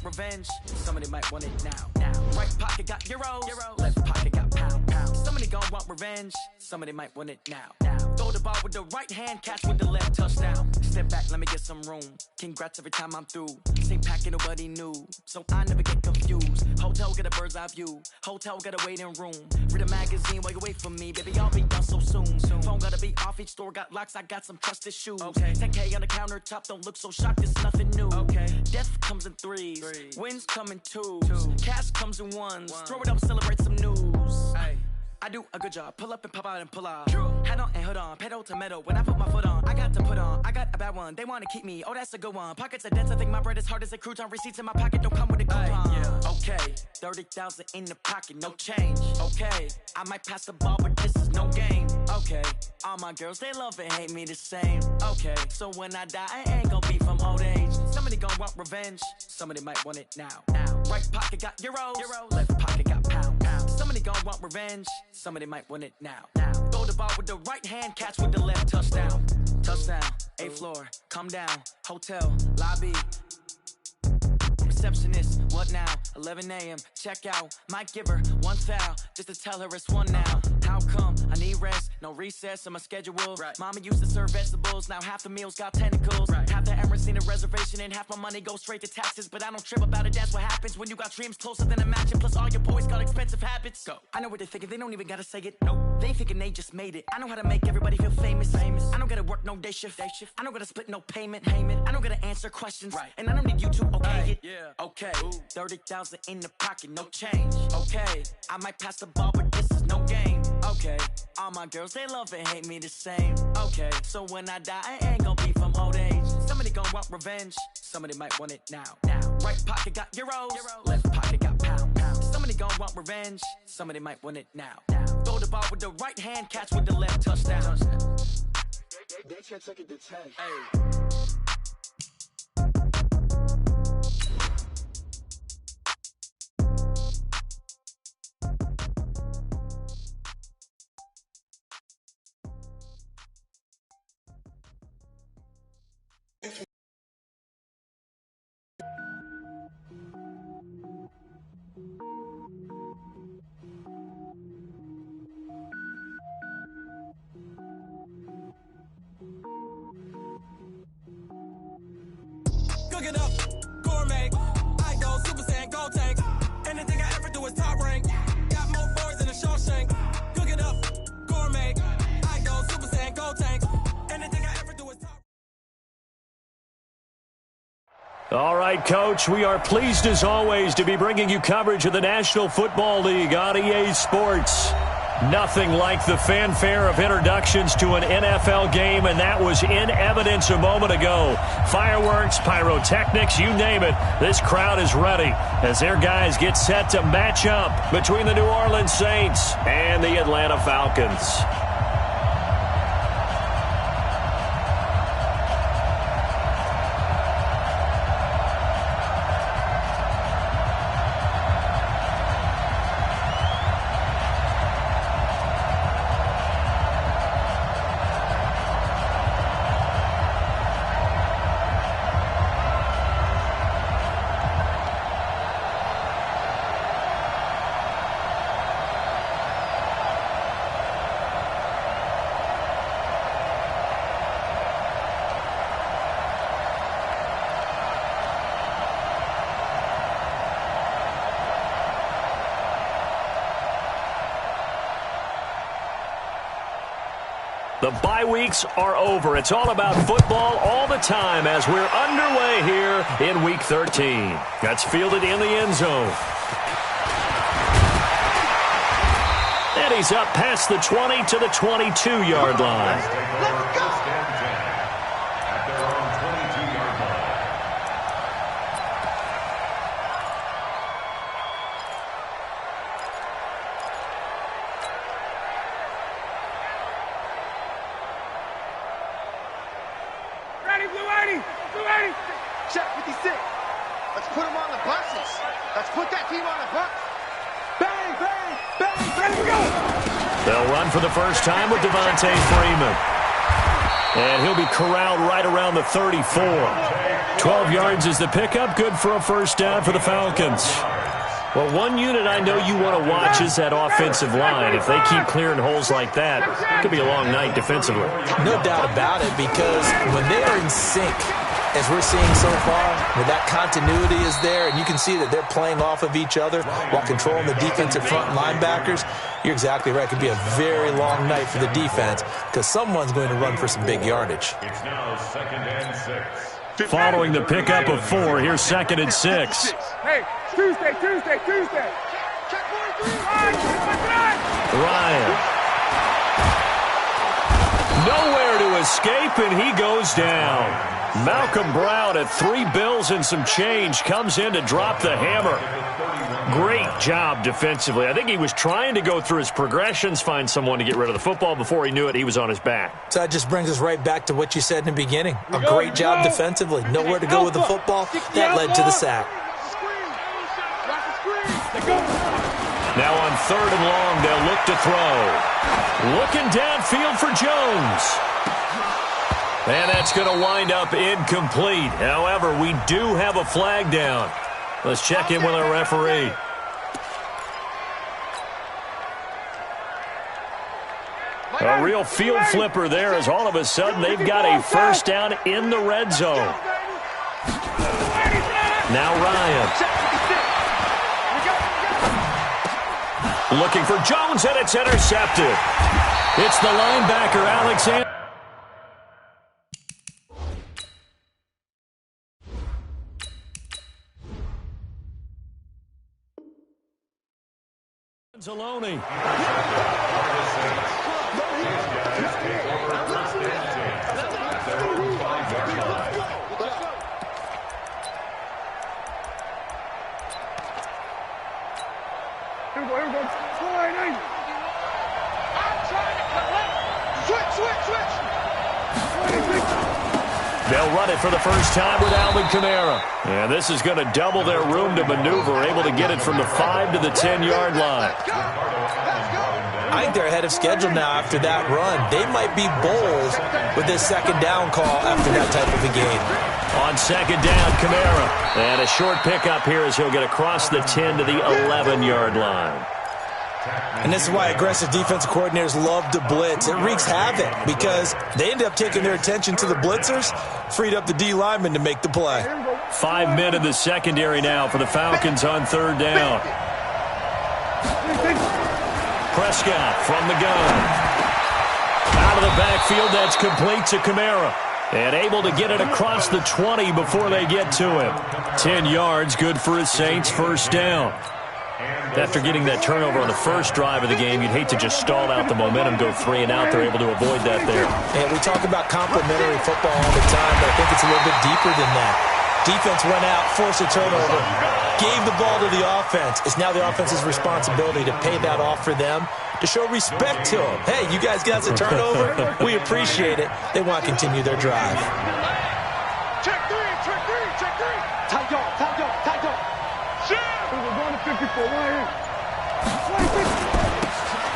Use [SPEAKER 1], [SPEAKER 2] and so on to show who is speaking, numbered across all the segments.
[SPEAKER 1] revenge. Somebody might want it now. Right pocket got euros, left pocket got pound. Somebody gon' want revenge. Somebody might want it now. Throw the ball with the right hand, catch with the left, touchdown. Step back, let me get some room. Congrats every time I'm through. Same packet, nobody knew, so I never get confused. Hotel get a bird's eye view. Hotel got a waiting room. Read a magazine while you wait for me, baby. I'll be done so soon. Phone gotta be off, each store got locks. I got some trusted shoes. 10K on the countertop, don't look so shocked. It's nothing new. Death comes in threes, wins come in twos, cash comes in ones. Throw it up, celebrate some news. I do a good job, pull up and pop out and pull out. Hat on and hood on, pedal to metal. When I put my foot on, I got to put on. I got a bad one, they wanna keep me. Oh, that's a good one. Pockets are dense, I think my bread is hard as a crouton. Receipts in my pocket don't come with a coupon. Okay, 30,000 in the pocket, no change. Okay, I might pass the ball, but this is no game. Okay, all my girls, they love and hate me the same. Okay, so when I die, I ain't gon' be from old age. Somebody gon' want revenge, somebody might want it now. Right pocket got euros, left pocket got pound. Somebody gon' want revenge, somebody might want it now. Throw the ball with the right hand, catch with the left, touchdown. Touchdown, 8th floor, come down, hotel, lobby. Receptionist, what now? 11 a.m., check out. Might give her one foul, just to tell her it's one now. How come? I need rest, no recess in my schedule. Mama used to serve vegetables, now half the meals got tentacles. Half the Emirates need a reservation and half my money goes straight to taxes. But I don't trip about it, that's what happens when you got dreams closer than a match. And plus all your boys got expensive habits. I know what they're thinking, they don't even gotta say it. Nope, they thinking they just made it. I know how to make everybody feel famous. I don't gotta work no day shift. I don't gotta split no payment. I don't gotta answer questions. And I don't need you to okay it. Okay, 30,000 in the pocket, no change. Okay, I might pass the ball, but this is no game. Okay, all my girls, they love and hate me the same. Okay, so when I die, I ain't gon' be from old age. Somebody gon' want revenge, somebody might want it now. Right pocket got euros, left pocket got pound. Somebody gon' want revenge, somebody might want it now. Throw the ball with the right hand, catch with the left, touchdown. They check it to 10.
[SPEAKER 2] Cook it up, gourmet. I go Super Saiyan, gold tank. Anything I ever do is top rank. Got more boys than a Shawshank. Cook it up, gourmet. I go Super Saiyan, gold tank. Anything I ever do is top.
[SPEAKER 3] All right, Coach, we are pleased as always to be bringing you coverage of the National Football League on EA Sports. Nothing like the fanfare of introductions to an NFL game, and that was in evidence a moment ago. Fireworks, pyrotechnics, you name it. This crowd is ready as their guys get set to match up between the New Orleans Saints and the Atlanta Falcons. The bye weeks are over. It's all about football all the time as we're underway here in Week 13. That's fielded in the end zone. And he's up past the 20 to the 22-yard line.
[SPEAKER 4] Let's go! At their own 22-yard line.
[SPEAKER 5] Check 56. Let's put them on the buses. Let's put that team on the bus. Bang, bang, bang, bang, we go.
[SPEAKER 3] They'll run for the first time with Devontae Freeman. And he'll be corralled right around the 34. 12 yards is the pickup. Good for a first down for the Falcons. Well, one unit I know you want to watch is that offensive line. If they keep clearing holes like that, it could be a long night defensively.
[SPEAKER 6] No doubt about it, because when they are in sync, as we're seeing so far, where that continuity is there, and you can see that they're playing off of each other while controlling the defensive front linebackers, you're exactly right. It could be a very long night for the defense because someone's going to run for some big yardage.
[SPEAKER 4] It's now 2nd and 6.
[SPEAKER 3] Following the pickup of 4, here's 2nd and 6.
[SPEAKER 5] Hey, Tuesday.
[SPEAKER 3] Ryan. Nowhere to escape, and he goes down. Malcolm Brown at 3 bills and some change comes in to drop the hammer. Great job defensively. I think he was trying to go through his progressions, find someone to get rid of the football. Before he knew it, he was on his back.
[SPEAKER 6] So that just brings us right back to what you said in the beginning. A great job defensively. Nowhere to go with the football. That led to the sack.
[SPEAKER 3] Now on 3rd and long, they'll look to throw. Looking downfield for Jones. And that's going to wind up incomplete. However, we do have a flag down. Let's check in with our referee. A real field flipper there, as all of a sudden they've got a first down in the red zone. Now Ryan. Looking for Jones, and it's intercepted. It's the linebacker, Alexander. Zaloni. They'll run it for the first time with Alvin Kamara. And this is going to double their room to maneuver, able to get it from the 5 to the 10-yard line.
[SPEAKER 6] I think they're ahead of schedule now after that run. They might be bold with this second down call after that type of a game.
[SPEAKER 3] On second down, Kamara. And a short pickup here as he'll get across the 10 to the 11-yard line.
[SPEAKER 6] And this is why aggressive defensive coordinators love to blitz. It wreaks havoc because they end up taking their attention to the blitzers, freed up the D lineman to make the play.
[SPEAKER 3] 5 men in the secondary now for the Falcons on 3rd down. Prescott from the gun. Out of the backfield, that's complete to Kamara. And able to get it across the 20 before they get to him. 10 yards, good for his Saints, first down. After getting that turnover on the first drive of the game, you'd hate to just stall out the momentum, go 3 and out. They're able to avoid that there.
[SPEAKER 6] And we talk about complementary football all the time, but I think it's a little bit deeper than that. Defense went out, forced a turnover, gave the ball to the offense. It's now the offense's responsibility to pay that off for them, to show respect to them. Hey, you guys got a turnover? We appreciate it. They want to continue their drive.
[SPEAKER 5] Check three. Tight dog.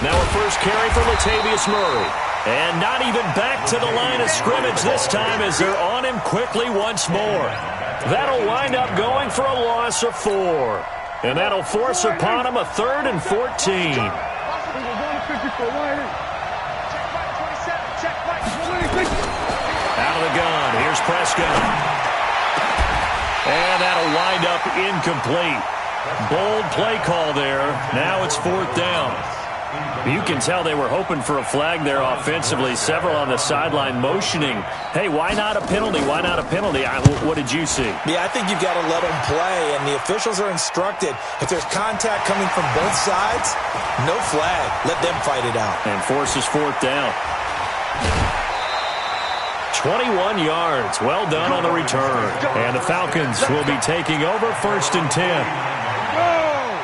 [SPEAKER 3] Now a first carry for Latavius Murray. And not even back to the line of scrimmage this time as they're on him quickly once more. That'll wind up going for a loss of 4. And that'll force upon him a 3rd and 14. Out of the gun, here's Prescott. And that'll wind up incomplete. Bold play call there. Now it's 4th down. You can tell they were hoping for a flag there offensively. Several on the sideline motioning, hey, why not a penalty? Why not a penalty? What did you see?
[SPEAKER 6] Yeah, I think you've got to let them play, and the officials are instructed. If there's contact coming from both sides, no flag. Let them fight it out.
[SPEAKER 3] And forces 4th down. 21 yards. Well done on the return. And the Falcons will be taking over 1st and 10.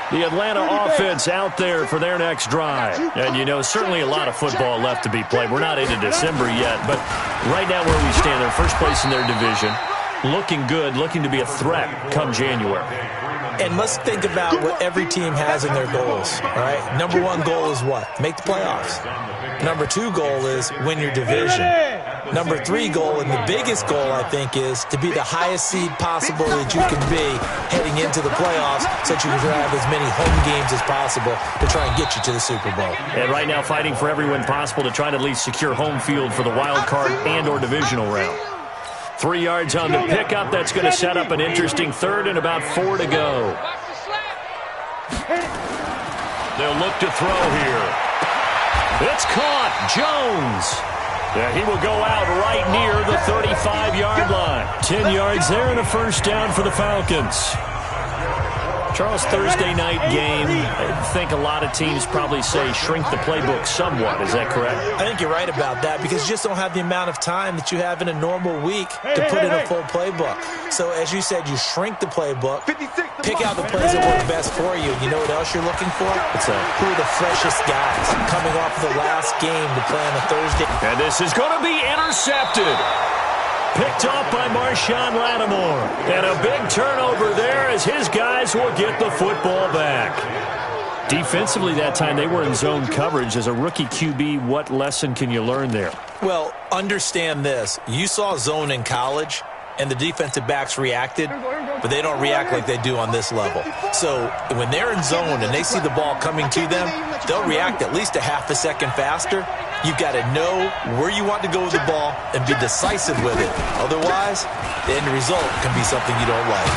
[SPEAKER 3] The Atlanta offense out there for their next drive. And, you know, certainly a lot of football left to be played. We're not into December yet, but right now where we stand, they're first place in their division. Looking good, looking to be a threat come January.
[SPEAKER 6] And let's think about what every team has in their goals, all right? Number 1 goal is what? Make the playoffs. Number 2 goal is win your division. Number 3 goal, and the biggest goal, I think, is to be the highest seed possible that you can be heading into the playoffs so that you can have as many home games as possible to try and get you to the Super Bowl.
[SPEAKER 3] And right now fighting for every win possible to try to at least secure home field for the wild card and or divisional round. 3 yards on the pickup. That's going to set up an interesting third and about 4 to go. They'll look to throw here. It's caught. Jones. Yeah, he will go out right near the 35-yard line. 10 yards there and a first down for the Falcons. Charles, Thursday night game, I think a lot of teams probably say shrink the playbook somewhat. Is that correct?
[SPEAKER 6] I think you're right about that because you just don't have the amount of time that you have in a normal week to put in a full playbook. So as you said, you shrink the playbook, pick out the plays that work best for you. You know what else you're looking for? Who are the freshest guys coming off of the last game to play on a Thursday?
[SPEAKER 3] And this is going to be intercepted. Picked off by Marshawn Lattimore. And a big turnover there as his guys will get the football back. Defensively that time, they were in zone coverage. As a rookie QB, what lesson can you learn there?
[SPEAKER 6] Well, understand this. You saw zone in college, and the defensive backs reacted, but they don't react like they do on this level. So when they're in zone and they see the ball coming to them, they'll react at least a half a second faster. You've got to know where you want to go with the ball and be decisive with it. Otherwise, the end result can be something you don't like.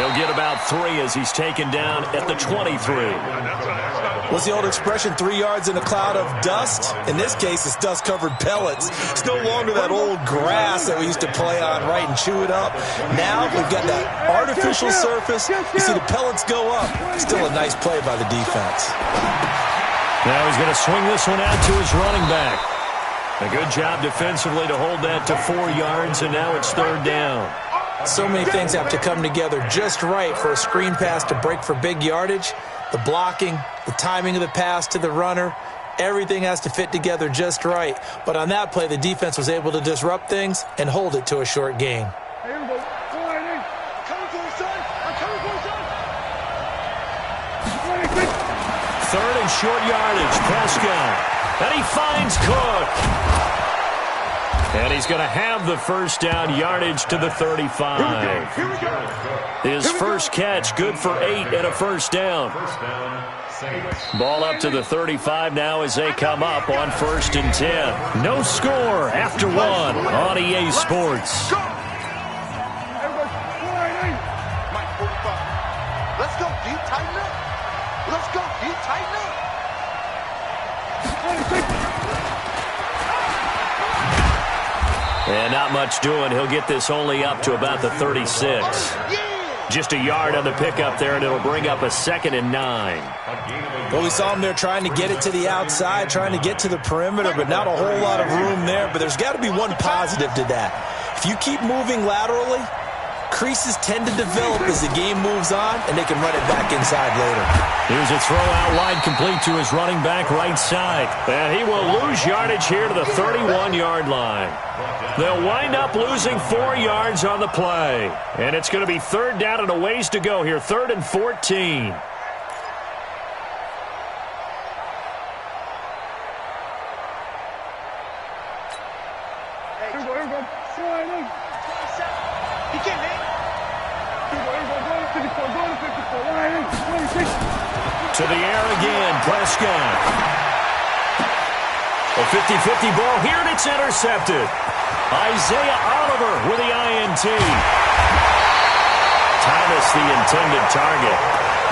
[SPEAKER 3] He'll get about 3 as he's taken down at the 23.
[SPEAKER 6] What's the old expression, 3 yards in a cloud of dust? In this case, it's dust-covered pellets. It's no longer that old grass that we used to play on, right, and chew it up. Now we've got that artificial surface. You see the pellets go up. Still a nice play by the defense.
[SPEAKER 3] Now he's going to swing this one out to his running back. A good job defensively to hold that to 4 yards, and now it's third down.
[SPEAKER 6] So many things have to come together just right for a screen pass to break for big yardage. The blocking, the timing of the pass to the runner, everything has to fit together just right. But on that play, the defense was able to disrupt things and hold it to a short gain.
[SPEAKER 3] Third and short yardage, Prescott. And he finds Cook. And he's going to have the first down, yardage to the 35. His first catch, good for 8 and a first down. Ball up to the 35 now as they come up on 1st and 10. No score after 1 on EA Sports.
[SPEAKER 5] Let's go, deep, tighten up. Let's go, deep, tighten up.
[SPEAKER 3] And not much doing. He'll get this only up to about the 36. Just a yard on the pickup there, and it'll bring up a 2nd and 9.
[SPEAKER 6] Well, we saw him there trying to get it to the outside, trying to get to the perimeter, but not a whole lot of room there. But there's got to be one positive to that. If you keep moving laterally, creases tend to develop as the game moves on, and they can run it back inside later.
[SPEAKER 3] Here's a throw out wide, complete to his running back right side. And he will lose yardage here to the 31-yard line. They'll wind up losing 4 yards on the play. And it's going to be third down and a ways to go here, 3rd and 14. To the air again, Prescott. A 50-50 ball here, and it's intercepted. Isaiah Oliver with the INT. Thomas, the intended target.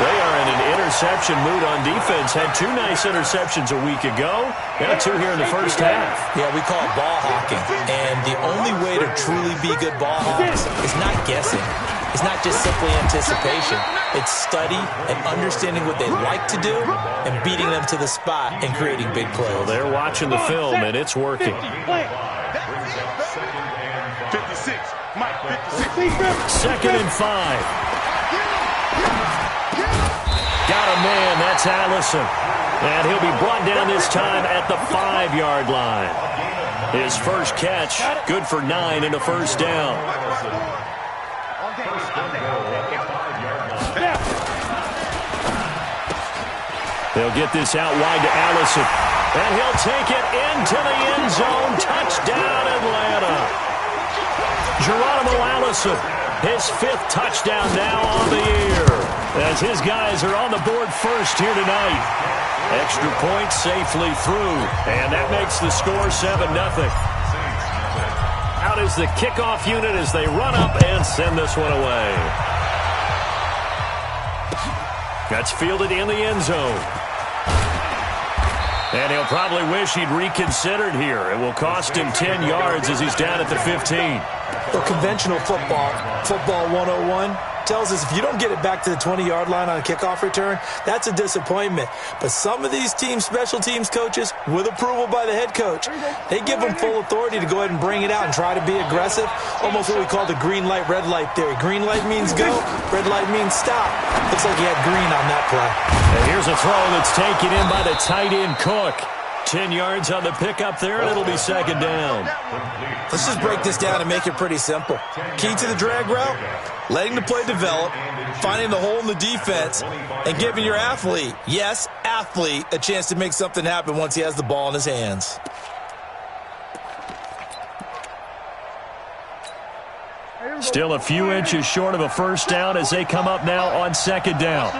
[SPEAKER 3] They are in an interception mood on defense. Had 2 nice interceptions a week ago. Now 2 here in the first half.
[SPEAKER 6] Yeah, we call it ball hawking. And the only way to truly be good ball hawks is not guessing. It's not just simply anticipation. It's study and understanding what they like to do and beating them to the spot and creating big plays.
[SPEAKER 3] Well, they're watching the film, and it's working.
[SPEAKER 5] 56. Mike, 56.
[SPEAKER 3] 2nd and 5. Got a man. That's Allison. And he'll be brought down this time at the 5-yard line. His first catch, good for 9 and a first down. They'll get this out wide to Allison. And he'll take it into the end zone. Touchdown, Atlanta. Geronimo Allison, his 5th touchdown now on the year, as his guys are on the board first here tonight. Extra point safely through, and that makes the score 7-0. Out is the kickoff unit as they run up and send this one away. That's fielded in the end zone. And he'll probably wish he'd reconsidered here. It will cost him 10 yards as he's down at the 15.
[SPEAKER 6] Well, conventional football 101, tells us if you don't get it back to the 20-yard line on a kickoff return, that's a disappointment. But some of these team special teams coaches, with approval by the head coach, they give them full authority to go ahead and bring it out and try to be aggressive, almost what we call the green light, red light theory. Green light means go, red light means stop. Looks like he had green on that play.
[SPEAKER 3] And here's a throw that's taken in by the tight end Cook. 10 yards on the pickup there, and it'll be 2nd down.
[SPEAKER 6] Let's just break this down and make it pretty simple. Key to the drag route, letting the play develop, finding the hole in the defense, and giving your athlete, yes, athlete, a chance to make something happen once he has the ball in his hands.
[SPEAKER 3] Still a few inches short of a first down as they come up now on 2nd down.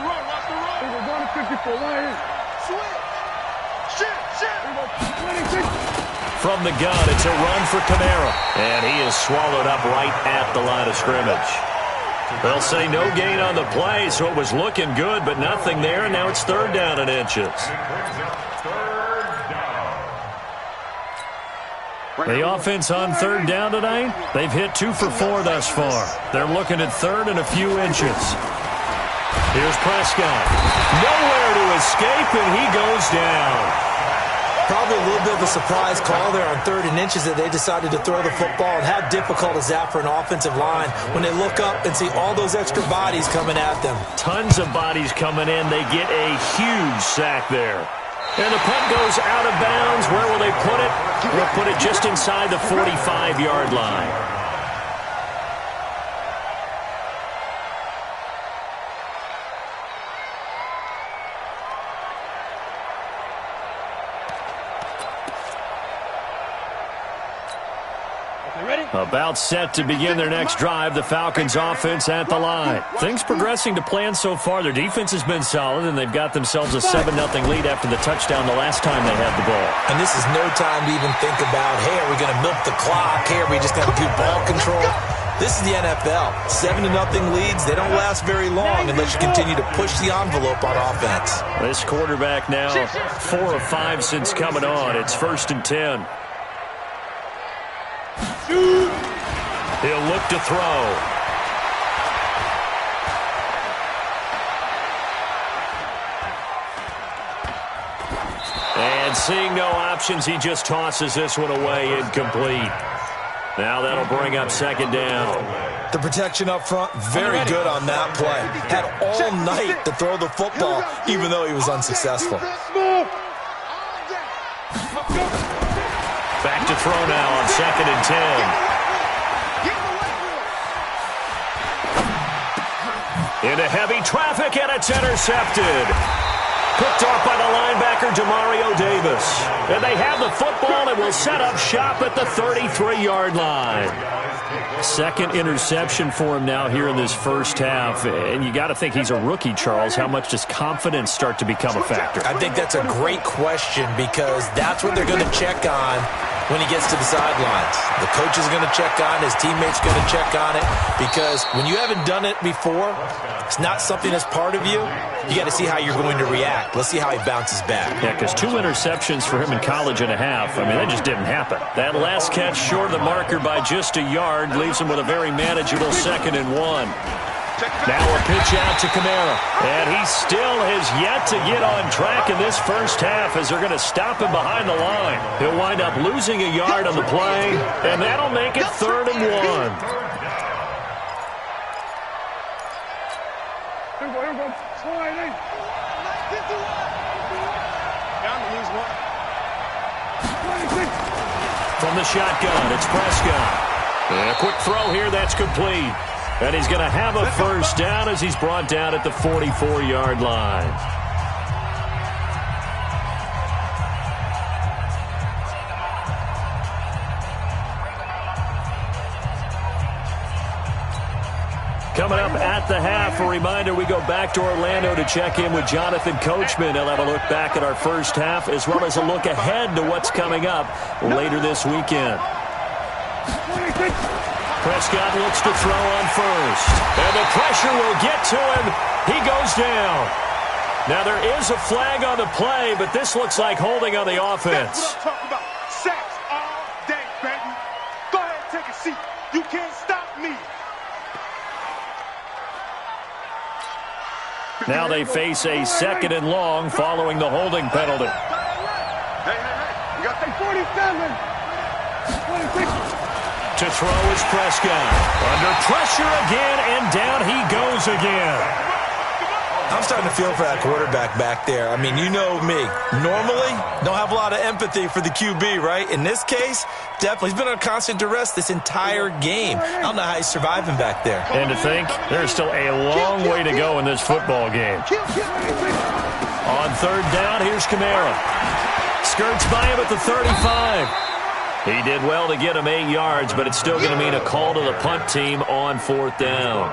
[SPEAKER 3] From the gun, it's a run for Kamara. And he is swallowed up right at the line of scrimmage. They'll say no gain on the play, so it was looking good, but nothing there, and now it's 3rd down and inches. The offense on 3rd down tonight, they've hit 2 for 4 thus far. They're looking at 3rd and a few inches. Here's Prescott. Nowhere to escape, and he goes down.
[SPEAKER 6] Probably a little bit of a surprise call there on 3rd and inches that they decided to throw the football. And how difficult is that for an offensive line when they look up and see all those extra bodies coming at them?
[SPEAKER 3] Tons of bodies coming in. They get a huge sack there. And the punt goes out of bounds. Where will they put it? They'll put it just inside the 45-yard line. About set to begin their next drive, the Falcons offense at the line. Things progressing to plan so far. Their defense has been solid, and they've got themselves a 7-0 lead after the touchdown the last time they had the ball.
[SPEAKER 6] And this is no time to even think about, hey, are we going to milk the clock? Hey, are we just going to do ball control? This is the NFL. 7-0 leads, they don't last very long unless you continue to push the envelope on offense.
[SPEAKER 3] This quarterback now 4 of 5 since coming on. It's 1st and 10. He'll look to throw. And seeing no options, he just tosses this one away, incomplete. Now that'll bring up 2nd down.
[SPEAKER 6] The protection up front, very good on that play. Had all night to throw the football, even though he was unsuccessful.
[SPEAKER 3] Back to throw now on 2nd and 10. Into heavy traffic, and it's intercepted. Picked off by the linebacker, Demario Davis. And they have the football and will set up shop at the 33-yard line. 2nd interception for him now here in this first half. And you got to think he's a rookie, Charles. How much does confidence start to become a factor?
[SPEAKER 6] I think that's a great question because that's what they're going to check on when he gets to the sidelines. The coach is going to check on, his teammates are going to check on it, because when you haven't done it before, it's not something that's part of you. You got to see how you're going to react. Let's see how he bounces back.
[SPEAKER 3] Yeah, because 2 interceptions for him in college and a half. I mean, that just didn't happen. That last catch short of the marker by just a yard leaves him with a very manageable 2nd and 1. Now a pitch out to Kamara. And he still has yet to get on track in this first half as they're going to stop him behind the line. He'll wind up losing a yard on the play, and that'll make it 3rd and 1. From the shotgun, it's Prescott. And a quick throw here, that's complete. And he's going to have a first down as he's brought down at the 44-yard line. Coming up at the half, a reminder, we go back to Orlando to check in with Jonathan Coachman. He'll have a look back at our first half as well as a look ahead to what's coming up later this weekend. Prescott looks to throw on first. And the pressure will get to him. He goes down. Now there is a flag on the play, but this looks like holding on the offense.
[SPEAKER 5] That's what I'm talking about. Sacks all day, baby. Go ahead and take a seat. You can't stop me.
[SPEAKER 3] Now they face a 2nd and long following the holding penalty.
[SPEAKER 5] Hey. You got 47. 26.
[SPEAKER 3] To throw is Prescott. Under pressure again, and down he goes again.
[SPEAKER 6] I'm starting to feel for that quarterback back there. I mean, you know me. Normally, don't have a lot of empathy for the QB, right? In this case, definitely. He's been under constant duress this entire game. I don't know how he's surviving back there.
[SPEAKER 3] And to think, there's still a long way to go in this football game. On 3rd down, here's Kamara. Skirts by him at the 35. He did well to get him 8 yards, but it's still going to mean a call to the punt team on 4th down.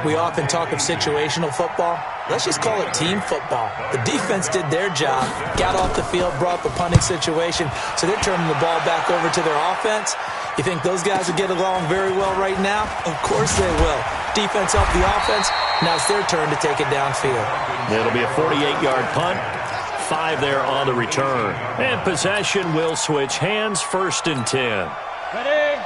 [SPEAKER 6] We often talk of situational football. Let's just call it team football. The defense did their job, got off the field, brought the punting situation, so they're turning the ball back over to their offense. You think those guys will get along very well right now? Of course they will. Defense helped the offense. Now it's their turn to take it downfield.
[SPEAKER 3] It'll be a 48-yard punt. 5 there on the return. And possession will switch hands, 1st and 10.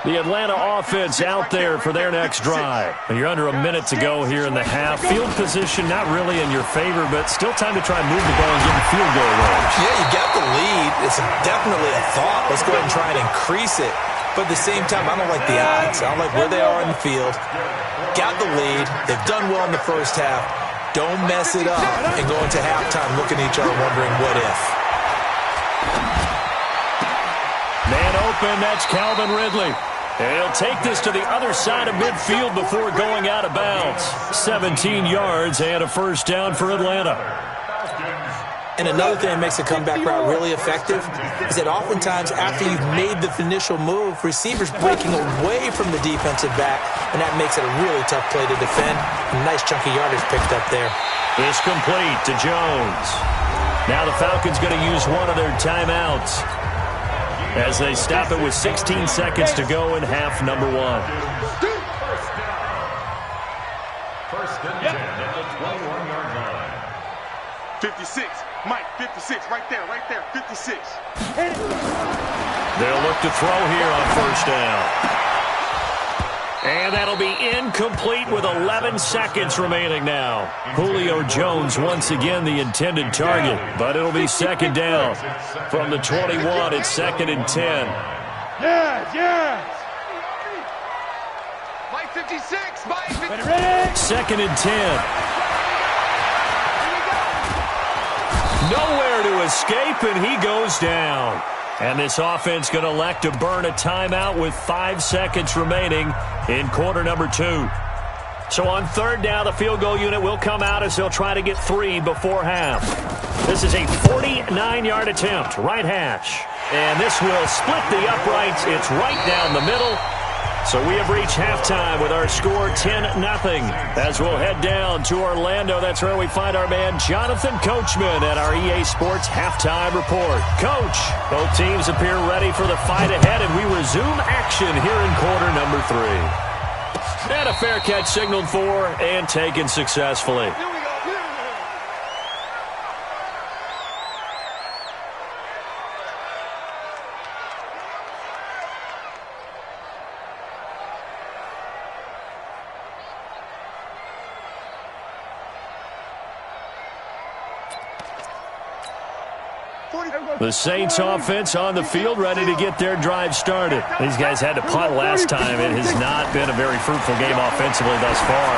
[SPEAKER 3] The Atlanta offense out there for their next drive. You're under a minute to go here in the half. Field position not really in your favor, but still time to try and move the ball and get in field goal range.
[SPEAKER 6] Yeah, you got the lead. It's definitely a thought. Let's go ahead and try and increase it. But at the same time, I don't like the odds. I don't like where they are in the field. Got the lead. They've done well in the first half. Don't mess it up and go into halftime looking at each other wondering what if.
[SPEAKER 3] Man open, that's Calvin Ridley. And he'll take this to the other side of midfield before going out of bounds. 17 yards and a 1st down for Atlanta.
[SPEAKER 6] And another thing that makes the comeback route really effective is that oftentimes after you've made the initial move, receivers breaking away from the defensive back, and that makes it a really tough play to defend. A nice chunky yardage picked up there.
[SPEAKER 3] It's complete to Jones. Now the Falcons going to use one of their timeouts as they stop it with 16 seconds to go in half number 1.
[SPEAKER 4] 1st and 10 at the 21-yard line.
[SPEAKER 5] 56. Mike, 56. Right there, 56.
[SPEAKER 3] They'll look to throw here on 1st down. And that'll be incomplete with 11 seconds remaining now. Julio Jones once again the intended target, but it'll be 2nd down. From the 21, it's 2nd and 10.
[SPEAKER 5] Yes. Mike 56, Mike 56.
[SPEAKER 3] 2nd and 10. Nowhere to escape, and he goes down. And this offense going to elect to burn a timeout with 5 seconds remaining in quarter number 2. So on 3rd down, the field goal unit will come out as they'll try to get 3 before half. This is a 49-yard attempt, right hash. And this will split the uprights. It's right down the middle. So we have reached halftime with our score 10-0. As we'll head down to Orlando, that's where we find our man Jonathan Coachman at our EA Sports Halftime Report. Coach, both teams appear ready for the fight ahead, and we resume action here in quarter number 3. And a fair catch signaled for and taken successfully. The Saints offense on the field ready to get their drive started. These guys had to punt last time. It has not been a very fruitful game offensively thus far.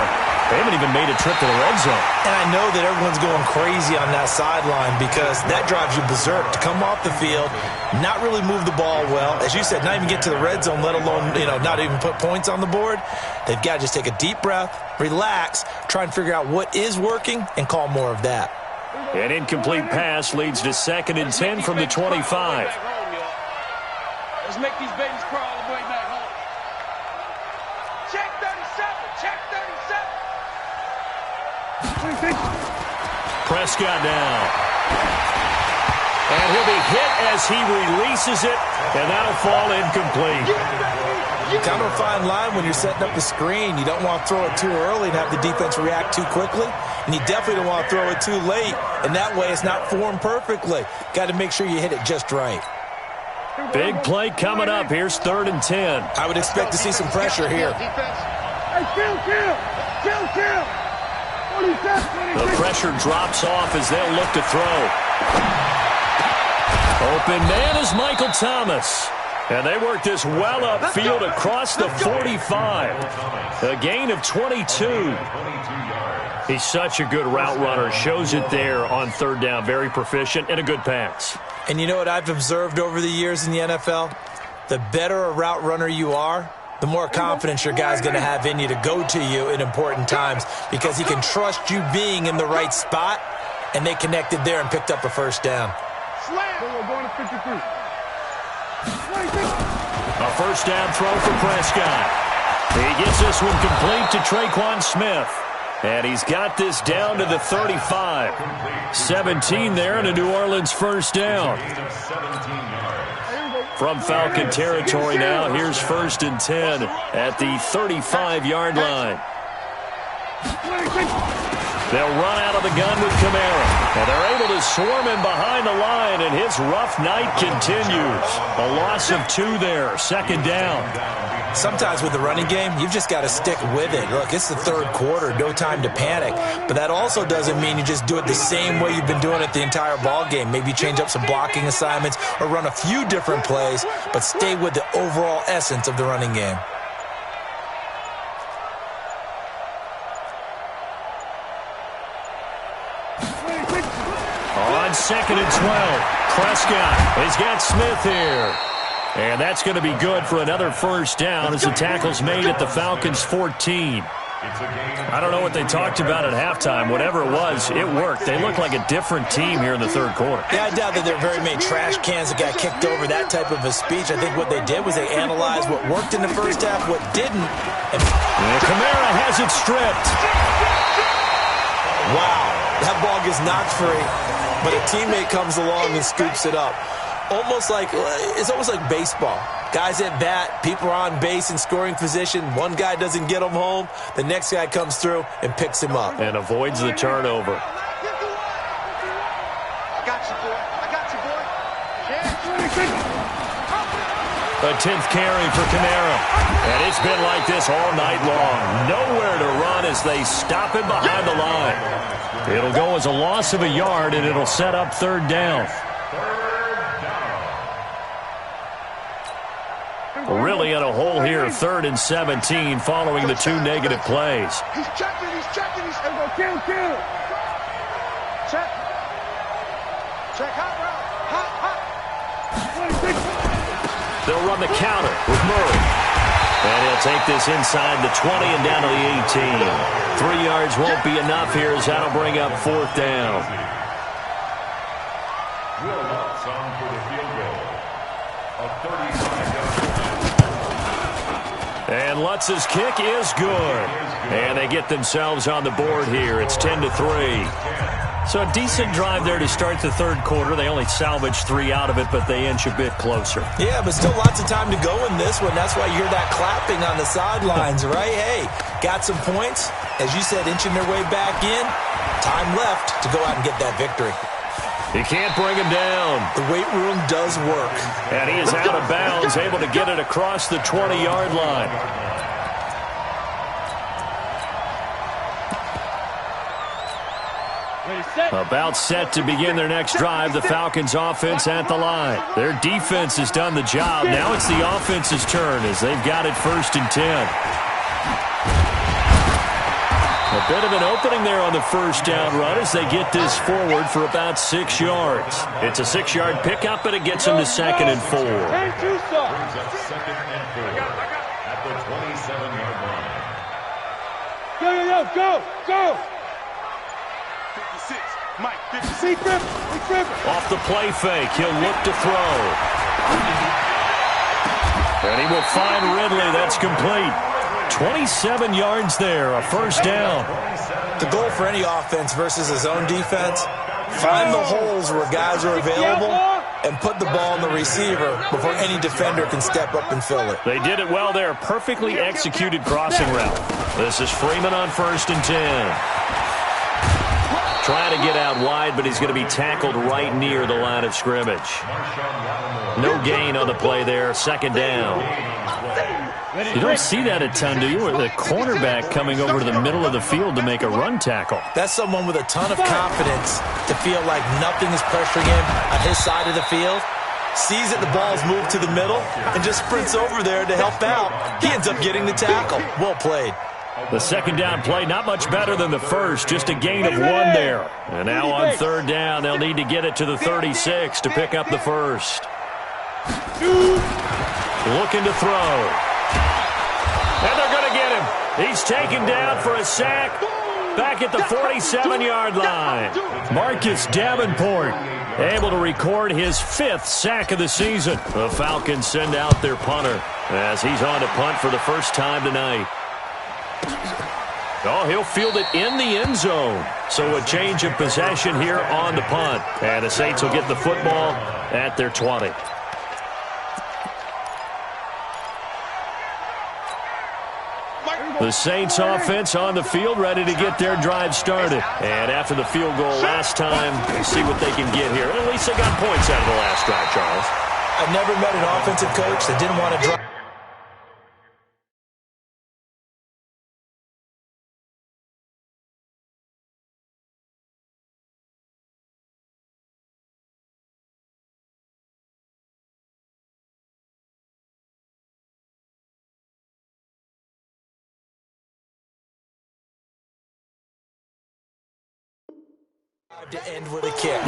[SPEAKER 3] They haven't even made a trip to the red zone.
[SPEAKER 6] And I know that everyone's going crazy on that sideline because that drives you berserk to come off the field, not really move the ball well. As you said, not even get to the red zone, let alone, not even put points on the board. They've got to just take a deep breath, relax, try and figure out what is working, and call more of that.
[SPEAKER 3] An incomplete pass leads to 2nd and 10 from the 25.
[SPEAKER 5] Let's make these babies crawl all the way back home. Check 37. Check 37.
[SPEAKER 3] Prescott now. And he'll be hit as he releases it, and that'll fall incomplete.
[SPEAKER 6] Kind of a fine line when you're setting up the screen. You don't want to throw it too early and have the defense react too quickly, and you definitely don't want to throw it too late, and that way it's not formed perfectly. Got to make sure you hit it just right.
[SPEAKER 3] Big play coming up. Here's 3rd and 10.
[SPEAKER 6] I would expect to see some pressure here.
[SPEAKER 3] The pressure drops off as they'll look to throw. Open man is Michael Thomas. And they work this well upfield across the 45. A gain of 22. He's such a good route runner. Shows it there on 3rd down. Very proficient and a good pass.
[SPEAKER 6] And you know what I've observed over the years in the NFL? The better a route runner you are, the more confidence your guy's going to have in you to go to you in important times because he can trust you being in the right spot, and they connected there and picked up a 1st down.
[SPEAKER 3] A 1st down throw for Prescott. He gets this one complete to Traquan Smith. And he's got this down to the 35. 17 there and a New Orleans 1st down. From Falcon territory now, here's 1st and 10 at the 35-yard line. They'll run out of the gun with Kamara. And they're able to swarm him behind the line, and his rough night continues. A loss of 2 there, 2nd down.
[SPEAKER 6] Sometimes with the running game, you've just got to stick with it. Look, it's the 3rd quarter, no time to panic. But that also doesn't mean you just do it the same way you've been doing it the entire ball game. Maybe change up some blocking assignments or run a few different plays, but stay with the overall essence of the running game.
[SPEAKER 3] On 2nd and 12, Prescott has got Smith here. And that's going to be good for another 1st down as the tackle's made at the Falcons' 14. I don't know what they talked about at halftime. Whatever it was, it worked. They look like a different team here in the 3rd quarter.
[SPEAKER 6] Yeah, I doubt that there are very many trash cans that got kicked over, that type of a speech. I think what they did was they analyzed what worked in the 1st half, what didn't. And
[SPEAKER 3] Kamara has it stripped.
[SPEAKER 6] Wow, that ball gets knocked free, but a teammate comes along and scoops it up. It's almost like baseball. Guys at bat, people are on base in scoring position. One guy doesn't get him home. The next guy comes through and picks him up.
[SPEAKER 3] And avoids the turnover.
[SPEAKER 5] I got you, boy. I got you, boy.
[SPEAKER 3] A 10th carry for Kamara. And it's been like this all night long. Nowhere to run as they stop him behind the line. It'll go as a loss of a yard, and it'll set up 3rd down. Really in a hole here, 3rd and 17 following the 2 negative plays.
[SPEAKER 5] He's checking, he's checking, he's kill. Check. Check, hot route. Hot.
[SPEAKER 3] They'll run the counter with Murray. And he'll take this inside the 20 and down to the 18. 3 yards won't be enough here as that'll bring up 4th down. And Lutz's kick is good. And they get themselves on the board here. It's 10-3. So a decent drive there to start the 3rd quarter. They only salvaged 3 out of it, but they inch a bit closer.
[SPEAKER 6] Yeah, but still lots of time to go in this one. That's why you hear that clapping on the sidelines, right? Hey, got some points. As you said, inching their way back in. Time left to go out and get that victory.
[SPEAKER 3] He can't bring him down.
[SPEAKER 6] The weight room does work.
[SPEAKER 3] And he is out of bounds, able to get it across the 20-yard line. About set to begin their next drive, the Falcons offense at the line. Their defense has done the job. Now it's the offense's turn as they've got it 1st and 10. A bit of an opening there on the 1st down run as they get this forward for about 6 yards. It's a 6-yard pickup, but it gets them to 2nd and 4.
[SPEAKER 4] At the 27-yard line.
[SPEAKER 5] Go. 56. Mike, 56.
[SPEAKER 3] Off the play fake, he'll look to throw. And he will find Ridley. That's complete. 27 yards there, a 1st down.
[SPEAKER 6] The goal for any offense versus his own defense, find the holes where guys are available and put the ball in the receiver before any defender can step up and fill it.
[SPEAKER 3] They did it well there. Perfectly executed crossing route. This is Freeman on 1st and 10. Trying to get out wide, but he's going to be tackled right near the line of scrimmage. No gain on the play there. 2nd down. You don't see that a ton, do you? The cornerback coming over to the middle of the field to make a run tackle.
[SPEAKER 6] That's someone with a ton of confidence to feel like nothing is pressuring him on his side of the field. Sees that the ball's moved to the middle and just sprints over there to help out. He ends up getting the tackle. Well played.
[SPEAKER 3] The 2nd down play, not much better than the first, just a gain of 1 there. And now on 3rd down, they'll need to get it to the 36 to pick up the first. Looking to throw. And they're going to get him. He's taken down for a sack back at the 47-yard line. Marcus Davenport able to record his 5th sack of the season. The Falcons send out their punter as he's on to punt for the first time tonight. Oh, he'll field it in the end zone. So a change of possession here on the punt. And the Saints will get the football at their 20. The Saints offense on the field, ready to get their drive started. And after the field goal last time, we'll see what they can get here. At least they got points out of the last drive, Charles.
[SPEAKER 6] I've never met an offensive coach that didn't want to drive. To end with a kick.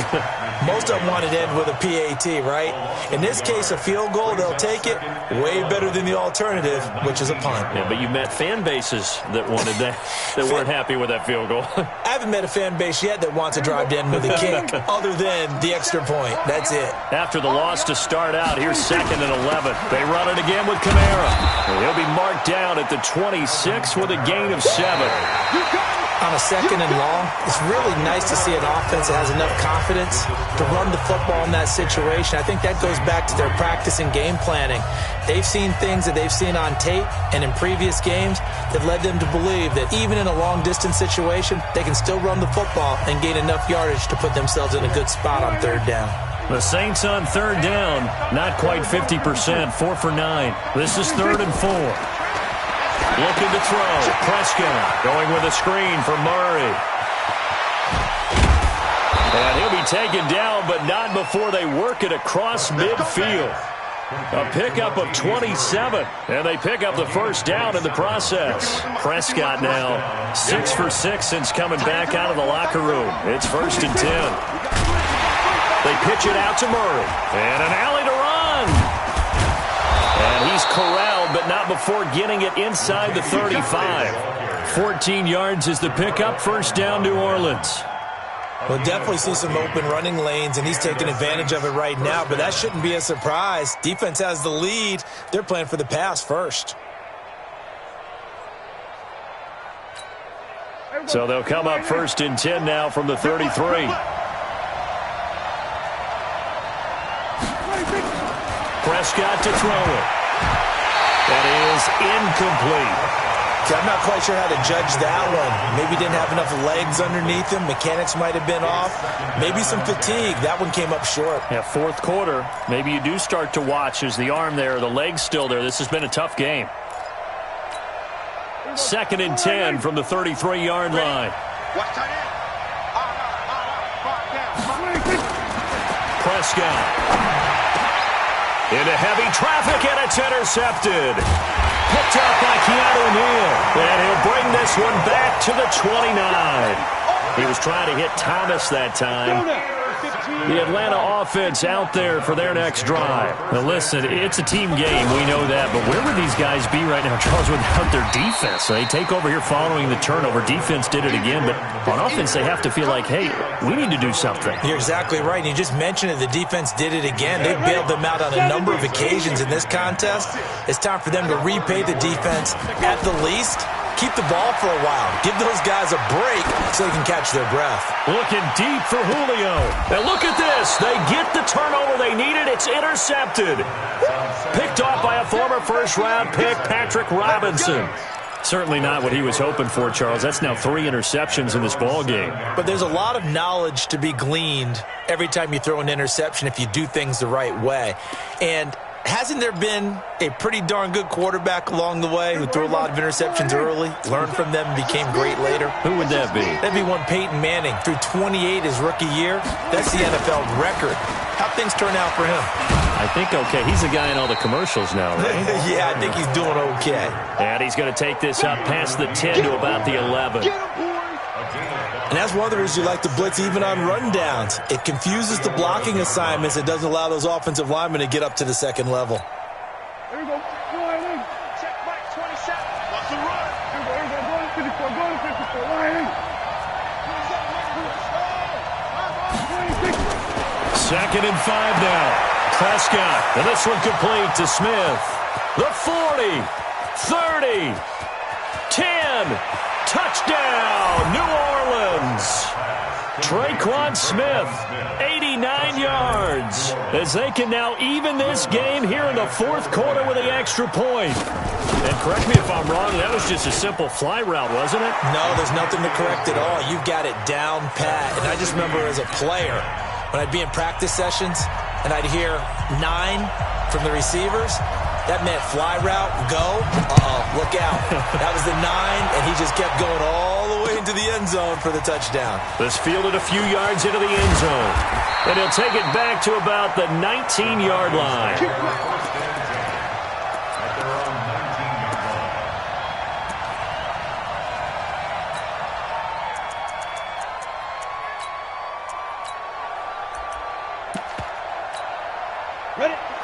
[SPEAKER 6] Most of them want to end with a PAT, right? In this case, a field goal, they'll take it. Way better than the alternative, which is a punt.
[SPEAKER 3] Yeah, but you met fan bases that wanted that, that weren't happy with that field goal.
[SPEAKER 6] I haven't met a fan base yet that wants to drive to end with a kick, other than the extra point. That's it.
[SPEAKER 3] After the loss to start out, here's 2nd and 11. They run it again with Kamara. And he'll be marked down at the 26 with a gain of 7.
[SPEAKER 6] On a 2nd and long, it's really nice to see an offense that has enough confidence to run the football in that situation. I think that goes back to their practice and game planning. They've seen things that they've seen on tape and in previous games that led them to believe that even in a long-distance situation, they can still run the football and gain enough yardage to put themselves in a good spot on 3rd down.
[SPEAKER 3] The Saints on 3rd down, not quite 50%, 4 for 9. This is 3rd and 4. Looking to throw. Prescott going with a screen for Murray. And he'll be taken down, but not before they work it across midfield. A pickup of 27, and they pick up the 1st down in the process. Prescott now 6 for 6 since coming back out of the locker room. It's 1st and 10. They pitch it out to Murray. And an alley to run. And he's corralled, but not before getting it inside the 35. 14 yards is the pickup. 1st down, New Orleans.
[SPEAKER 6] We'll definitely see some open running lanes, and he's taking advantage of it right now, but that shouldn't be a surprise. Defense has the lead. They're playing for the pass first.
[SPEAKER 3] So they'll come up 1st and 10 now from the 33. Prescott to throw it. That is incomplete.
[SPEAKER 6] I'm not quite sure how to judge that one. Maybe didn't have enough legs underneath him. Mechanics might have been off. Maybe some fatigue. That one came up short.
[SPEAKER 3] Yeah, 4th quarter. Maybe you do start to watch. Is the arm there, the leg's still there. This has been a tough game. 2nd and 10 from the 33-yard line. Prescott. Into heavy traffic, and it's intercepted. Picked up by Keanu Neal. And he'll bring this one back to the 29. He was trying to hit Thomas that time. The Atlanta offense out there for their next drive. Now listen, it's a team game, we know that, but where would these guys be right now, Charles, without their defense? They take over here following the turnover. Defense did it again, but on offense they have to feel like, hey, we need to do something.
[SPEAKER 6] You're exactly right, and you just mentioned it. The defense did it again. They bailed them out on a number of occasions in this contest. It's time for them to repay the defense at the least keep the ball for a while. Give those guys a break so they can catch their breath.
[SPEAKER 3] Looking deep for Julio. And look at this. They get the turnover they needed. It's intercepted. Picked off by a former first-round pick, Patrick Robinson. Certainly not what he was hoping for, Charles. That's now 3 interceptions in this ball game.
[SPEAKER 6] But there's a lot of knowledge to be gleaned every time you throw an interception if you do things the right way. And hasn't there been a pretty darn good quarterback along the way who threw a lot of interceptions early, learned from them, and became great later?
[SPEAKER 3] Who would that be?
[SPEAKER 6] That'd be one Peyton Manning. Threw 28 his rookie year. That's the NFL record. How'd things turn out for him?
[SPEAKER 3] I think okay. He's the guy in all the commercials now, right?
[SPEAKER 6] Yeah, I think he's doing okay.
[SPEAKER 3] And he's going to take this up past the 10 to about the 11.
[SPEAKER 6] And that's one of the reasons you like to blitz even on rundowns. It confuses the blocking assignments. It doesn't allow those offensive linemen to get up to the second level.
[SPEAKER 5] There we go. Check back 27. What's the run? Here we go. Go to 54. Go to 54. Line.
[SPEAKER 3] 2nd and 5 now. Prescott, and this one complete to Smith. The 40, 30, 10, touchdown, New Orleans. Traquan Smith, 89 yards, as they can now even this game here in the 4th quarter with the extra point. And correct me if I'm wrong, that was just a simple fly route, wasn't it?
[SPEAKER 6] No, there's nothing to correct at all. You've got it down pat. And I just remember as a player, when I'd be in practice sessions, and I'd hear 9 from the receivers, that meant fly route, go, look out. That was the 9, and he just kept going all the way into the end zone for the touchdown.
[SPEAKER 3] This fielded a few yards into the end zone, and he'll take it back to about the 19-yard line.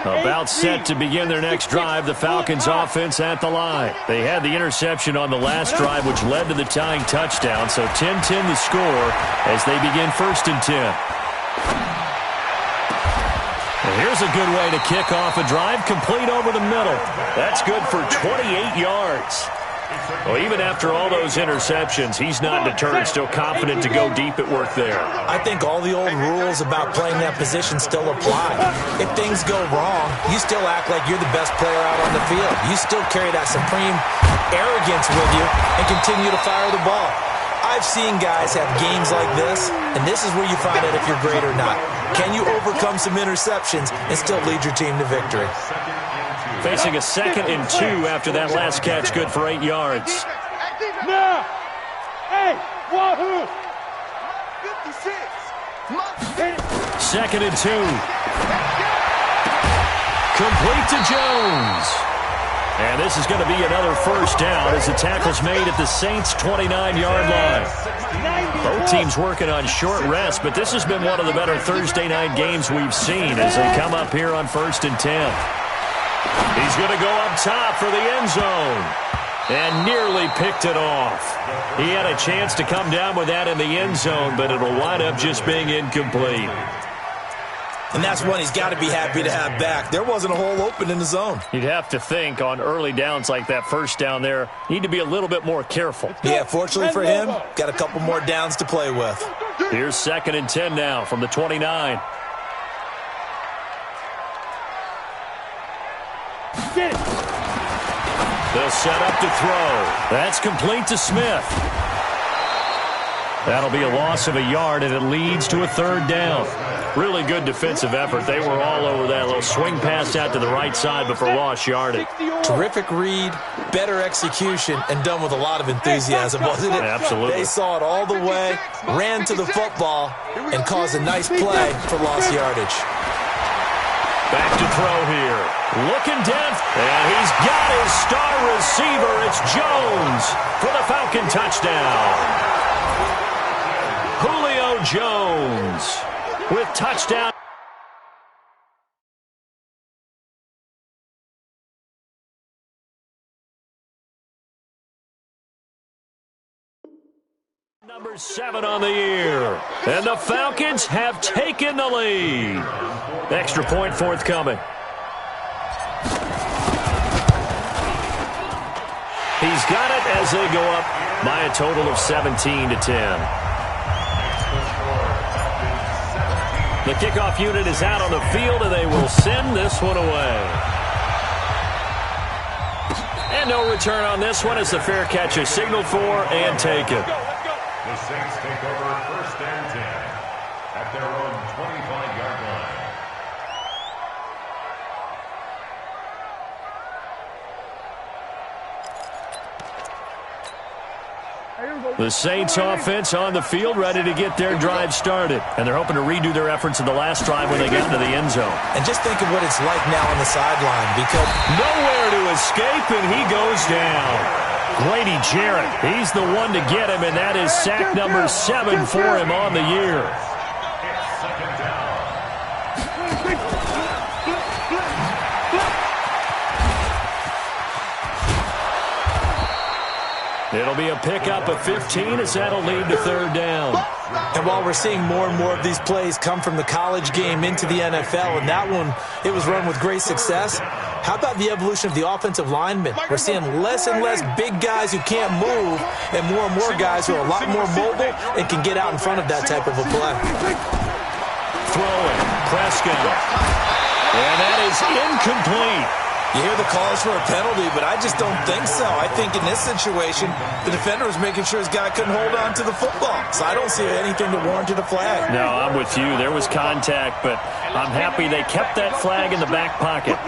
[SPEAKER 3] About set to begin their next drive, the Falcons offense at the line. They had the interception on the last drive, which led to the tying touchdown, so 10-10 the score as they begin 1st and 10. And here's a good way to kick off a drive, complete over the middle. That's good for 28 yards. Well, even after all those interceptions, he's not deterred, still confident to go deep at work there.
[SPEAKER 6] I think all the old rules about playing that position still apply. If things go wrong, you still act like you're the best player out on the field. You still carry that supreme arrogance with you and continue to fire the ball. I've seen guys have games like this, and this is where you find out if you're great or not. Can you overcome some interceptions and still lead your team to victory?
[SPEAKER 3] Facing a 2nd and 2 after that last catch, good for 8 yards.
[SPEAKER 5] Now, hey, wahoo! 56.
[SPEAKER 3] 2nd and 2. Complete to Jones. And this is going to be another 1st down as the tackle's made at the Saints' 29-yard line. Both teams working on short rest, but this has been one of the better Thursday night games we've seen as they come up here on 1st and 10. He's going to go up top for the end zone. And nearly picked it off. He had a chance to come down with that in the end zone, but it'll wind up just being incomplete.
[SPEAKER 6] And that's one he's got to be happy to have back. There wasn't a hole open in the zone.
[SPEAKER 3] You'd have to think on early downs like that 1st down there, need to be a little bit more careful.
[SPEAKER 6] Yeah, fortunately for him, got a couple more downs to play with.
[SPEAKER 3] Here's 2nd and 10 now from the 29. They'll set up to throw. That's complete to Smith. That'll be a loss of a yard, and it leads to a 3rd down. Really good defensive effort. They were all over that little swing pass out to the right side, but for lost yardage.
[SPEAKER 6] Terrific read, better execution, and done with a lot of enthusiasm, wasn't it?
[SPEAKER 3] Absolutely.
[SPEAKER 6] They saw it all the way, ran to the football, and caused a nice play for lost yardage.
[SPEAKER 3] Back to throw here. Looking down, and he's got his star receiver. It's Jones for the Falcon touchdown. Julio Jones with touchdown. Number 7 on the year. And the Falcons have taken the lead. Extra point forthcoming. He's got it as they go up by a total of 17-10. The kickoff unit is out on the field, and they will send this one away. And no return on this one as the fair catch is signaled for and taken.
[SPEAKER 4] The Saints take over first and 10 at their own 25-yard line.
[SPEAKER 3] The Saints offense on the field, ready to get their drive started. And they're hoping to redo their efforts in the last drive when they got into the end zone.
[SPEAKER 6] And just think of what it's like now on the sideline, because
[SPEAKER 3] nowhere to escape, and he goes down. Grady Jarrett, he's the one to get him, and that is sack number 7 for him on the year.
[SPEAKER 4] It's second down.
[SPEAKER 3] It'll be a pickup of 15 as that'll lead to third down.
[SPEAKER 6] And while we're seeing more and more of these plays come from the college game into the NFL, and that one, it was run with great success, how about the evolution of the offensive linemen? We're seeing less and less big guys who can't move and more guys who are a lot more mobile and can get out in front of that type of a play.
[SPEAKER 3] Throwing, Prescott. And that is incomplete.
[SPEAKER 6] You hear the calls for a penalty, but I just don't think so. I think in this situation, the defender was making sure his guy couldn't hold on to the football. So I don't see anything to warrant a flag.
[SPEAKER 3] No, I'm with you. There was contact, but I'm happy they kept that flag in the back pocket.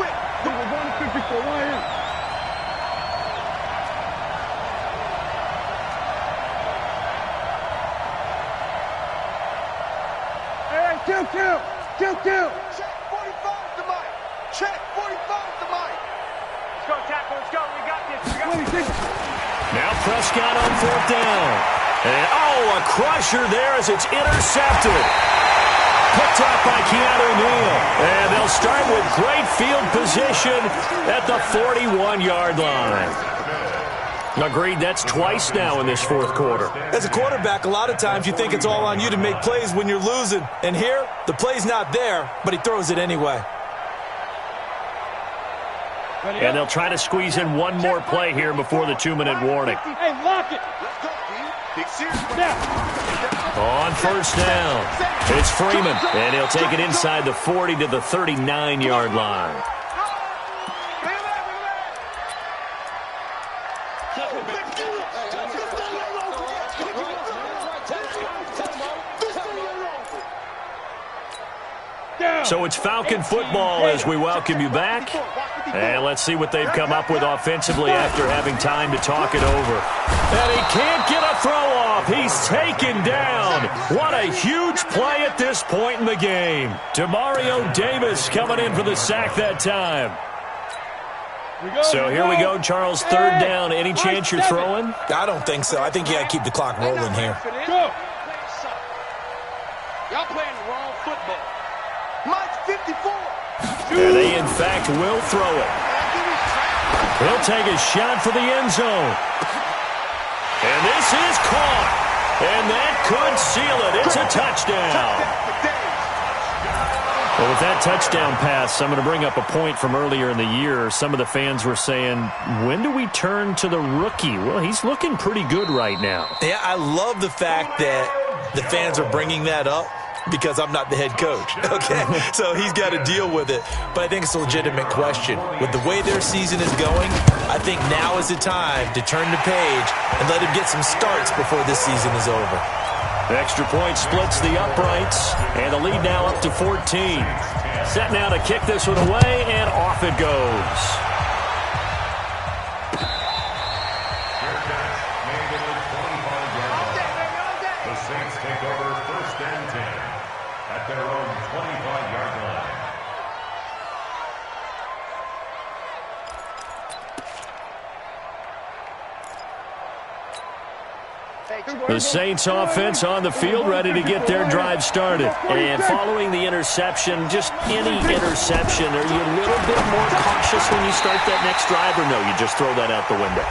[SPEAKER 5] Kill. Check 45 to Mike. Check 45 to Mike. Let's go, tackle. Let's go. We got this.
[SPEAKER 3] Now Prescott on fourth down. And, a crusher there as it's intercepted. Picked up by Keanu Neal. And they'll start with great field position at the 41-yard line. Agreed, that's twice now in this fourth quarter.
[SPEAKER 6] As a quarterback, a lot of times you think it's all on you to make plays when you're losing. And here, the play's not there, but he throws it anyway.
[SPEAKER 3] And they'll try to squeeze in one more play here before the 2-minute warning.
[SPEAKER 5] Hey, lock it.
[SPEAKER 3] On first down, it's Freeman, and he'll take it inside the 40 to the 39-yard line. So it's Falcon football as we welcome you back. And let's see what they've come up with offensively after having time to talk it over. And he can't get a throw off. He's taken down. What a huge play at this point in the game. Demario Davis coming in for the sack that time. So here we go, Charles, third down. Any chance you're throwing?
[SPEAKER 6] I don't think so. I think you got to keep the clock rolling here.
[SPEAKER 5] Go. Y'all playing the wrong football. Mike's 54.
[SPEAKER 3] And they, in fact, will throw it. He'll take a shot for the end zone. And this is caught. And that could seal it. It's a touchdown. Well, with that touchdown pass, I'm going to bring up a point from earlier in the year. Some of the fans were saying, when do we turn to the rookie? Well, he's looking pretty good right now.
[SPEAKER 6] Yeah, I love the fact that the fans are bringing that up because I'm not the head coach, okay? So he's got to deal with it. But I think it's a legitimate question. With the way their season is going, I think now is the time to turn the page and let him get some starts before this season is over.
[SPEAKER 3] The extra point splits the uprights, and the lead now up to 14. Set now to kick this one away, and off it goes.
[SPEAKER 4] The Saints take over first and 10 at their own 25-yard line.
[SPEAKER 3] The Saints offense on the field, ready to get their drive started. And following the interception, just any interception, are you a little bit more cautious when you start that next drive, or no, you just throw that out the window?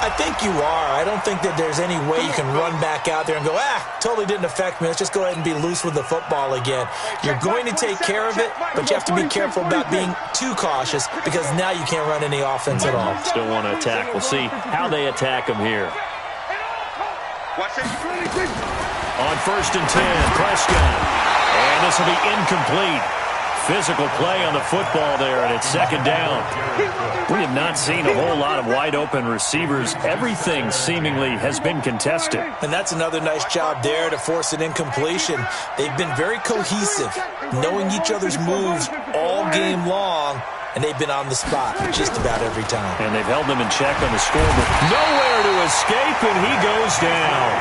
[SPEAKER 6] I think you are. I don't think that there's any way you can run back out there and go, totally didn't affect me. Let's just go ahead and be loose with the football again. You're going to take care of it, but you have to be careful about being too cautious because now you can't run any offense at all.
[SPEAKER 3] Still want to attack. We'll see how they attack him here. On 1st and 10, Prescott. And this will be incomplete. Physical play on the football there, and it's 2nd down. We have not seen a whole lot of wide-open receivers. Everything seemingly has been contested.
[SPEAKER 6] And that's another nice job there to force an incompletion. They've been very cohesive, knowing each other's moves all game long, and they've been on the spot just about every time.
[SPEAKER 3] And they've held them in check on the scoreboard. Nowhere to escape, and he goes down.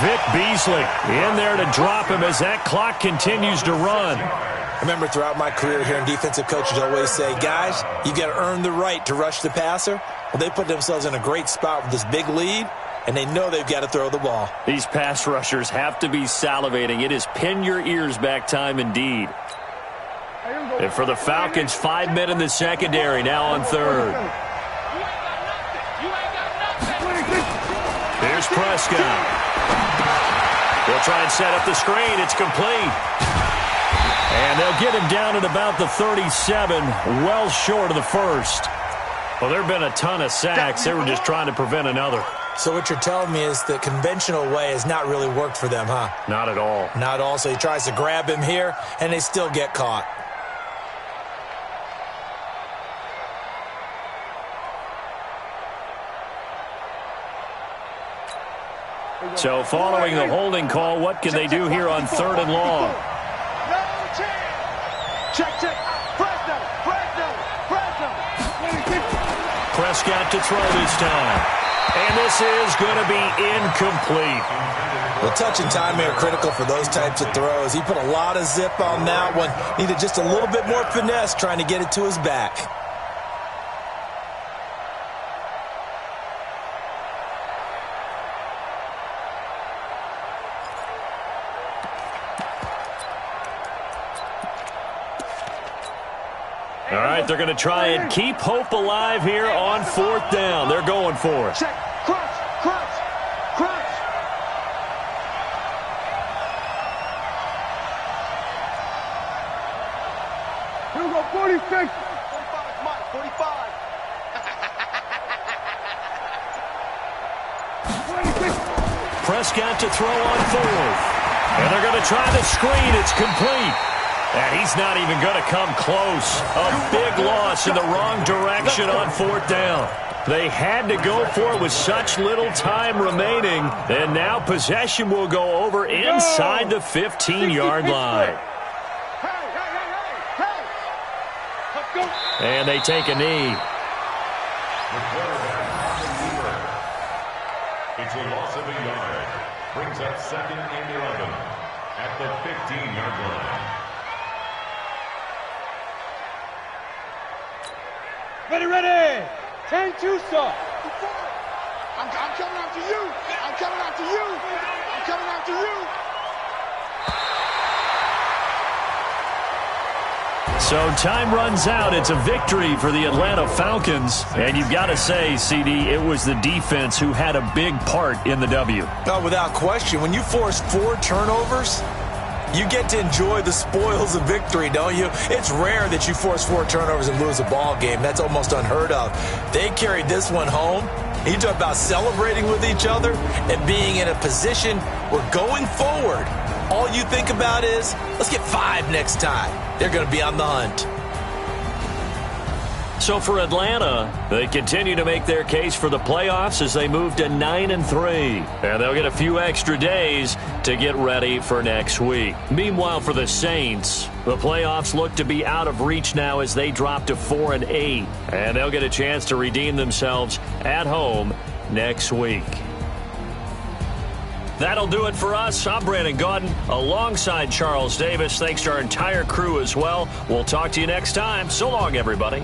[SPEAKER 3] Vic Beasley in there to drop him as that clock continues to run.
[SPEAKER 6] I remember throughout my career hearing defensive coaches always say, guys, you got to earn the right to rush the passer. Well, they put themselves in a great spot with this big lead, and they know they've got to throw the ball.
[SPEAKER 3] These pass rushers have to be salivating. It is pin your ears back time indeed. And for the Falcons, 5 men in the secondary, now on 3rd. Here's Prescott. They'll try and set up the screen. It's complete. And they'll get him down at about the 37, well short of the 1st. Well, there have been a ton of sacks. They were just trying to prevent another.
[SPEAKER 6] So what you're telling me is the conventional way has not really worked for them, huh?
[SPEAKER 3] Not at all.
[SPEAKER 6] Not at all. So he tries to grab him here, and they still get caught.
[SPEAKER 3] So following the holding call, what can they do here on 3rd and long?
[SPEAKER 5] Check.
[SPEAKER 3] Prescott to throw this time. And this is going to be incomplete.
[SPEAKER 6] Well, touch and timing are critical for those types of throws. He put a lot of zip on that one. Needed just a little bit more finesse trying to get it to his back.
[SPEAKER 3] All right, they're going to try and keep hope alive here on 4th down. They're going for it.
[SPEAKER 5] Check. Crunch. Here we go, 46. 45, Mike, 45. 26.
[SPEAKER 3] Prescott to throw on 4th. And they're going to try the screen. It's complete. And he's not even going to come close. A big loss in the wrong direction on 4th down. They had to go for it with such little time remaining. And now possession will go over inside the 15-yard line. And they take a knee.
[SPEAKER 4] It's a loss of a yard. Brings up 2nd and 11 at the 15-yard line.
[SPEAKER 5] Ready. 10-2 start. I'm coming after you. I'm coming after you.
[SPEAKER 3] So time runs out. It's a victory for the Atlanta Falcons. And you've got to say, CD, it was the defense who had a big part in the W.
[SPEAKER 6] Oh, without question. When you force 4 turnovers, you get to enjoy the spoils of victory, don't you? It's rare that you force 4 turnovers and lose a ball game. That's almost unheard of. They carried this one home. You talk about celebrating with each other and being in a position where going forward, all you think about is, let's get 5 next time. They're going to be on the hunt.
[SPEAKER 3] So for Atlanta, they continue to make their case for the playoffs as they move to 9-3. And they'll get a few extra days to get ready for next week. Meanwhile, for the Saints, the playoffs look to be out of reach now as they drop to 4-8. And they'll get a chance to redeem themselves at home next week. That'll do it for us. I'm Brandon Gaudin alongside Charles Davis. Thanks to our entire crew as well. We'll talk to you next time. So long, everybody.